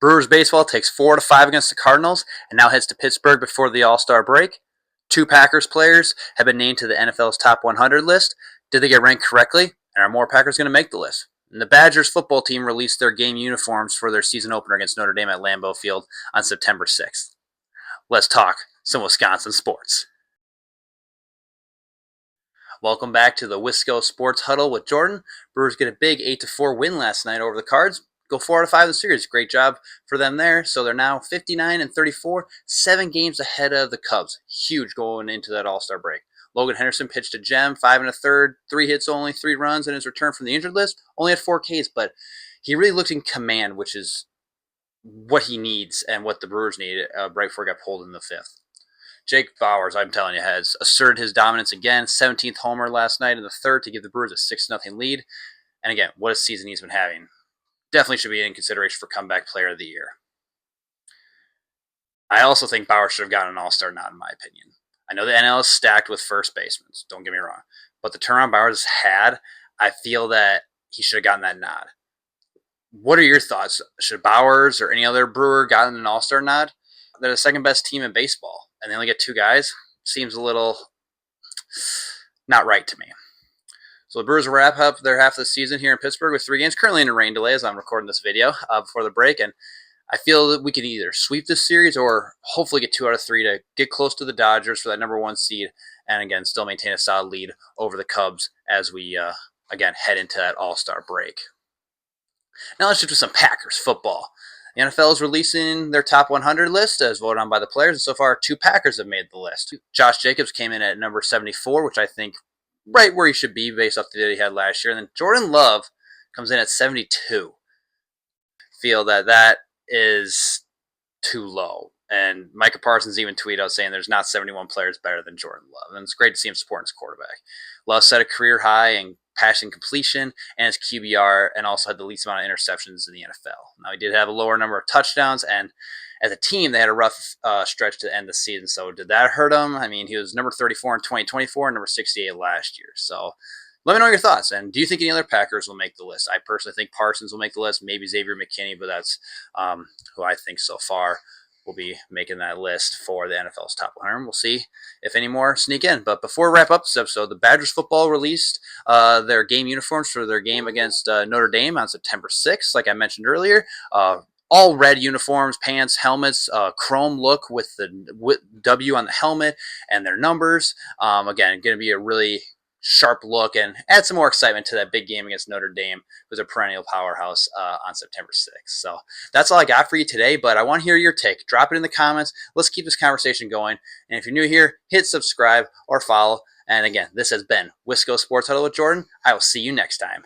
Brewers baseball takes 4-5 against the Cardinals and now heads to Pittsburgh before the All-Star break. Two Packers players have been named to the NFL's top 100 list. Did they get ranked correctly? And are more Packers going to make the list? And the Badgers football team released their game uniforms for their season opener against Notre Dame at Lambeau Field on September 6th. Let's talk some Wisconsin sports. Welcome back to the Wisco Sports Huddle with Jordan. Brewers get a big 8-4 win last night over the Cards. Go 4-5 in the series. Great job for them there. So they're now 59-34, 7 games ahead of the Cubs. Huge going into that All-Star break. Logan Henderson pitched a gem, 5 1/3, 3 hits only, 3 runs in his return from the injured list. Only had 4 Ks, but he really looked in command, which is what he needs and what the Brewers need right before he got pulled in the 5th. Jake Bauers, I'm telling you, has asserted his dominance again. 17th homer last night in the 3rd to give the Brewers a 6-0 lead. And again, what a season he's been having. Definitely should be in consideration for comeback player of the year. I also think Bauer should have gotten an all-star nod, in my opinion. I know the NL is stacked with first basemen, don't get me wrong. But the turnaround Bauer's had, I feel that he should have gotten that nod. What are your thoughts? Should Bauers or any other Brewer gotten an all-star nod? They're the second best team in baseball, and they only get 2 guys. Seems a little not right to me. So the Brewers wrap up their half of the season here in Pittsburgh with 3 games, currently in a rain delay as I'm recording this video before the break. And I feel that we can either sweep this series or hopefully get 2 out of 3 to get close to the Dodgers for that number 1 seed and, again, still maintain a solid lead over the Cubs as we, again, head into that All-Star break. Now let's shift to some Packers football. The NFL is releasing their top 100 list as voted on by the players, and so far 2 Packers have made the list. Josh Jacobs came in at number 74, which I think right where he should be based off the data he had last year. And then Jordan Love comes in at 72. Feel that is too low. And Micah Parsons even tweeted out saying there's not 71 players better than Jordan Love. And it's great to see him supporting his quarterback. Love set a career high in passing completion and his QBR, and also had the least amount of interceptions in the NFL. Now, he did have a lower number of touchdowns, and as a team, they had a rough stretch to end the season. So did that hurt him? I mean, he was number 34 in 2024 and number 68 last year. So let me know your thoughts. And do you think any other Packers will make the list? I personally think Parsons will make the list, maybe Xavier McKinney, but that's who I think so far will be making that list for the NFL's top 100. We'll see if any more sneak in. But before we wrap up this episode, the Badgers football released their game uniforms for their game against Notre Dame on September 6th, like I mentioned earlier. All red uniforms, pants, helmets, chrome look with the W on the helmet and their numbers. Again, going to be a really sharp look and add some more excitement to that big game against Notre Dame, who's a perennial powerhouse on September 6th. So that's all I got for you today, but I want to hear your take. Drop it in the comments. Let's keep this conversation going. And if you're new here, hit subscribe or follow. And again, this has been Wisco Sports Huddle with Jordan. I will see you next time.